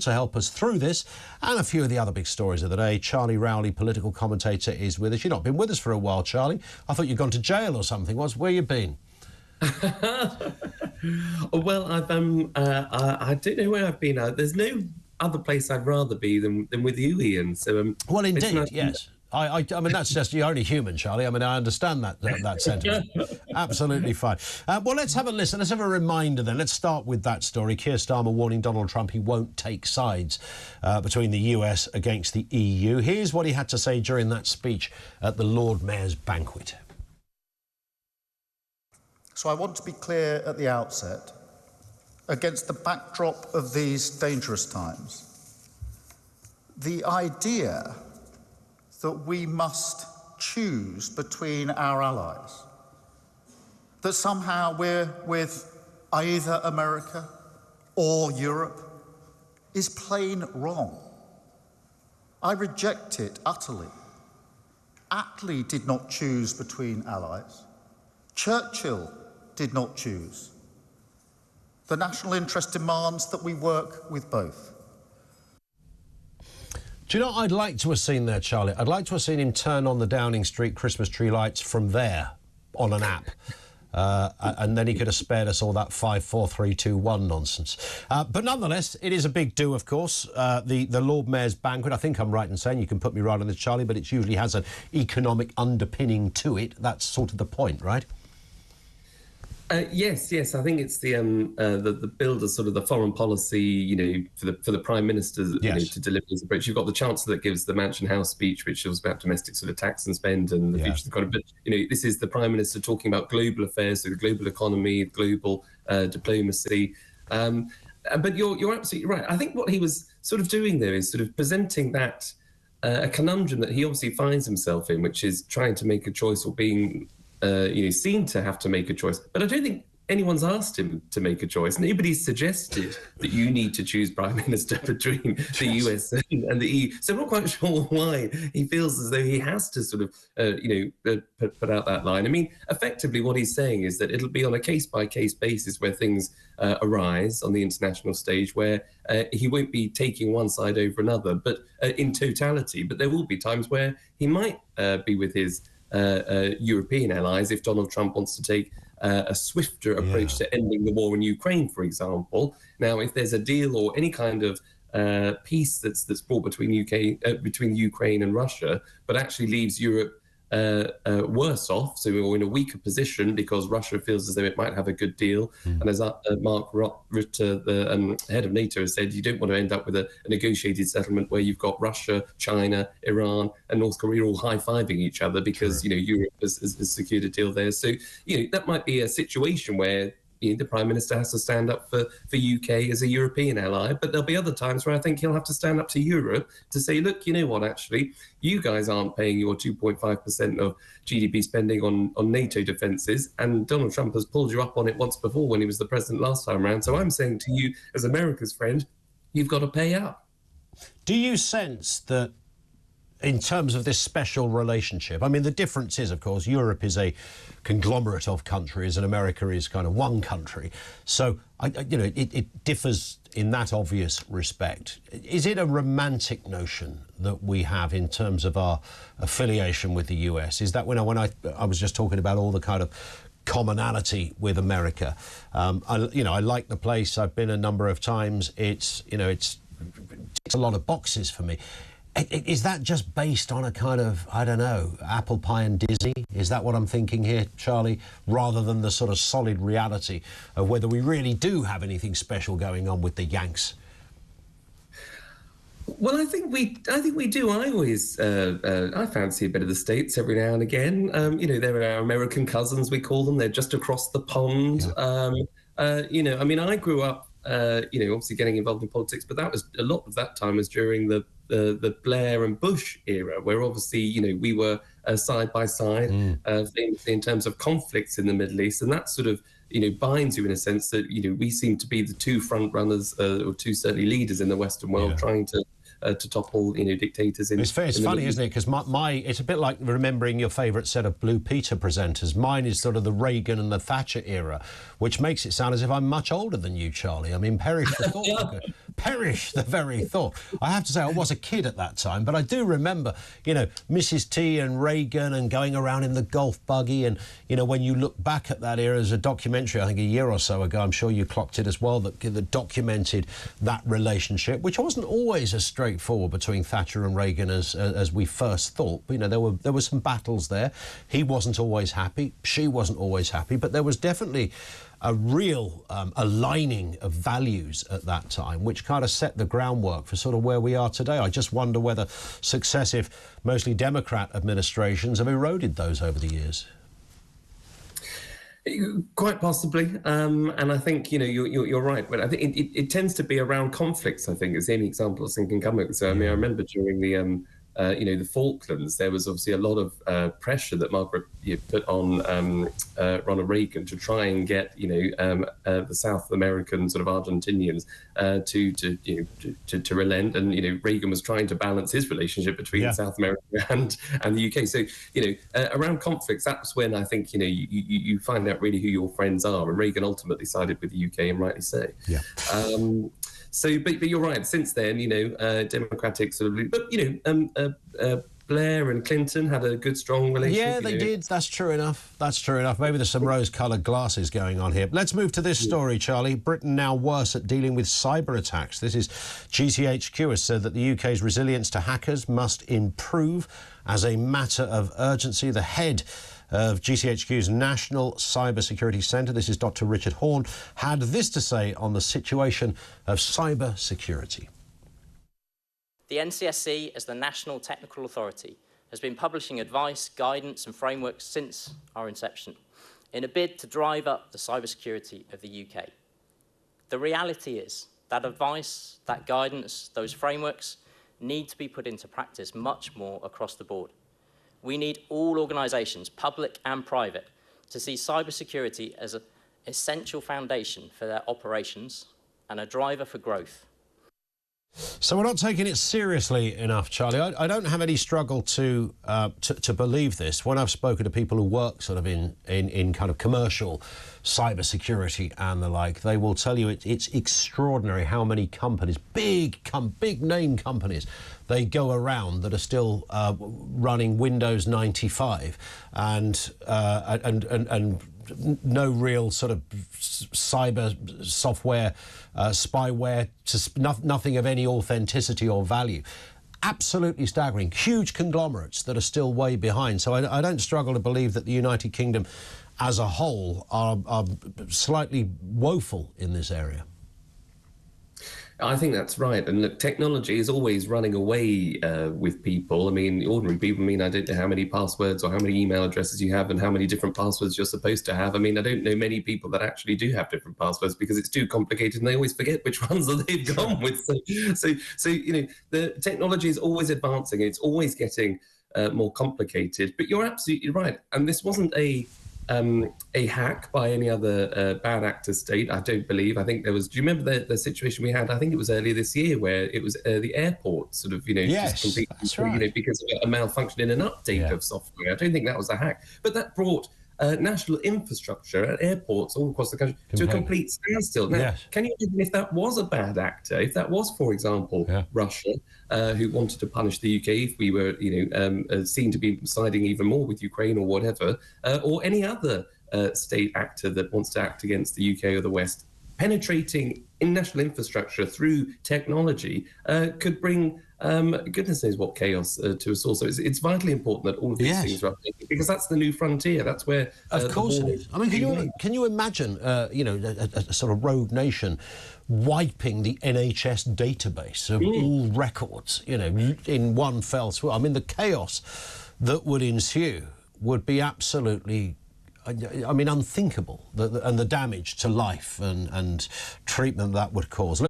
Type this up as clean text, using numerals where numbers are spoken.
To help us through this and a few of the other big stories of the day, Charlie Rowley, political commentator, is with us. You've not been with us for a while, Charlie. I thought you'd gone to jail or something. Where you been? Well, I don't know where I've been. There's no other place I'd rather be than with you, Ian. So, well, indeed, yes. I mean, that's just, you're only human, Charlie. I mean, I understand that sentiment. Absolutely fine. Well, let's have a listen. Let's have a reminder then. Let's start with that story. Keir Starmer warning Donald Trump he won't take sides between the US against the EU. Here's what he had to say during that speech at the Lord Mayor's banquet. So I want to be clear at the outset, against the backdrop of these dangerous times, the idea that we must choose between our allies, that somehow we're with either America or Europe, is plain wrong. I reject it utterly. Attlee did not choose between allies. Churchill did not choose. The national interest demands that we work with both. Do you know what I'd like to have seen there, Charlie? I'd like to have seen him turn on the Downing Street Christmas tree lights from there on an app. And then he could have spared us all that 5, 4, 3, 2, 1 nonsense. But nonetheless, it is a big do, of course. The Lord Mayor's banquet, I think I'm right in saying, you can put me right on this, Charlie, but it usually has an economic underpinning to it. That's sort of the point, right? Yes. I think it's the build of sort of the foreign policy, for the Prime Minister to deliver his approach. You've got the Chancellor that gives the Mansion House speech, which was about domestic sort of tax and spend and the future of the economy. But, this is the Prime Minister talking about global affairs, so the global economy, global diplomacy. But you're absolutely right. I think what he was sort of doing there is sort of presenting that a conundrum that he obviously finds himself in, which is trying to make a choice or being seen to have to make a choice. But I don't think anyone's asked him to make a choice. Nobody's suggested that you need to choose Prime Minister between the US and the EU. So I'm not quite sure why he feels as though he has to sort of, put out that line. I mean, effectively what he's saying is that it'll be on a case-by-case basis where things arise on the international stage, where he won't be taking one side over another, but in totality. But there will be times where he might be with his European allies if Donald Trump wants to take a swifter approach to ending the war in Ukraine, for example. Now, if there's a deal or any kind of peace that's brought between Ukraine and Russia, but actually leaves Europe worse off, so we're in a weaker position because Russia feels as though it might have a good deal. And as Mark Rutte, the head of NATO, has said, you don't want to end up with a negotiated settlement where you've got Russia, China, Iran and North Korea all high-fiving each other because, Europe has secured a deal there. So, that might be a situation where the Prime Minister has to stand up for UK as a European ally, but there'll be other times where I think he'll have to stand up to Europe to say, look, you know what, actually, you guys aren't paying your 2.5% of GDP spending on NATO defences, and Donald Trump has pulled you up on it once before when he was the president last time around. So I'm saying to you, as America's friend, you've got to pay up. Do you sense that in terms of this special relationship, I mean, the difference is, of course, Europe is a conglomerate of countries and America is kind of one country. So, it differs in that obvious respect. Is it a romantic notion that we have in terms of our affiliation with the US? Is that when I was just talking about all the kind of commonality with America? I like the place. I've been a number of times. It ticks a lot of boxes for me. Is that just based on a kind of, I don't know, apple pie and Disney? Is that what I'm thinking here, Charlie, rather than the sort of solid reality of whether we really do have anything special going on with the Yanks? Well, I think we do. I always I fancy a bit of the States every now and again. They're our American cousins, we call them. They're just across the pond. I mean, I grew up, obviously getting involved in politics, but that was a lot of that time was during the Blair and Bush era, where obviously, we were side by side in terms of conflicts in the Middle East, and that sort of, binds you in a sense that, we seem to be the two front runners or two certainly leaders in the Western world trying to to topple, dictators. It's funny, isn't it? Because it's a bit like remembering your favourite set of Blue Peter presenters. Mine is sort of the Reagan and the Thatcher era, which makes it sound as if I'm much older than you, Charlie. I mean, perish the thought. Perish the very thought. I have to say, I was a kid at that time, but I do remember, Mrs. T and Reagan and going around in the golf buggy. And, when you look back at that era, there's a documentary, I think a year or so ago, I'm sure you clocked it as well, that documented that relationship, which wasn't always as straightforward between Thatcher and Reagan as we first thought. There were some battles there. He wasn't always happy. She wasn't always happy. But there was definitely a real aligning of values at that time, which kind of set the groundwork for sort of where we are today. I just wonder whether successive, mostly Democrat administrations have eroded those over the years. Quite possibly, and I think you're right. But I think it tends to be around conflicts. I think is the only example I think can come up. So I mean, I remember during the the Falklands, there was obviously a lot of pressure that Margaret put on Ronald Reagan to try and get the South American sort of Argentinians to relent, and Reagan was trying to balance his relationship between South America and the UK. So around conflicts, that's when I think you find out really who your friends are, and Reagan ultimately sided with the UK, and rightly so. Yeah. But you're right. Since then, Democratic sort of, but Blair and Clinton had a good, strong relationship. Yeah, they did. That's true enough. Maybe there's some rose-coloured glasses going on here. Let's move to this story, Charlie. Britain now worse at dealing with cyber attacks. This is GCHQ has said that the UK's resilience to hackers must improve as a matter of urgency. The head of GCHQ's National Cyber Security Centre, this is Dr. Richard Horne, had this to say on the situation of cyber security. The NCSC, as the National Technical Authority, has been publishing advice, guidance and frameworks since our inception in a bid to drive up the cybersecurity of the UK. The reality is that advice, that guidance, those frameworks need to be put into practice much more across the board. We need all organisations, public and private, to see cybersecurity as an essential foundation for their operations and a driver for growth. So we're not taking it seriously enough, Charlie. I don't have any struggle to believe this. When I've spoken to people who work sort of in kind of commercial cybersecurity and the like, they will tell you it's extraordinary how many companies, big name companies, they go around that are still running Windows 95 and no real sort of cyber software, spyware, nothing of any authenticity or value. Absolutely staggering. Huge conglomerates that are still way behind. So I don't struggle to believe that the United Kingdom as a whole are slightly woeful in this area. I think that's right. And look, technology is always running away with people. I mean, ordinary people, I don't know how many passwords or how many email addresses you have and how many different passwords you're supposed to have. I mean, I don't know many people that actually do have different passwords because it's too complicated and they always forget which ones that they've gone with. So the technology is always advancing. It's always getting more complicated. But you're absolutely right. And this wasn't a hack by any other bad actor state, I don't believe. I think there was, do you remember the situation we had? I think it was earlier this year where it was the airport sort of, yes, just completely, that's right. Because of a malfunction in an update of software. I don't think that was a hack. But that brought national infrastructure at airports all across the country to a complete standstill. Now, can you imagine if that was a bad actor, if that was, for example, Russia, who wanted to punish the UK, if we were, seen to be siding even more with Ukraine or whatever, or any other state actor that wants to act against the UK or the West, penetrating in national infrastructure through technology could bring goodness knows what chaos to us all. So it's vitally important that all of these things are updated, because that's the new frontier. That's where of course it is. I mean, can you imagine a sort of rogue nation wiping the NHS database of all records, in one fell swoop? I mean, the chaos that would ensue would be absolutely, unthinkable, and the damage to life and treatment that would cause.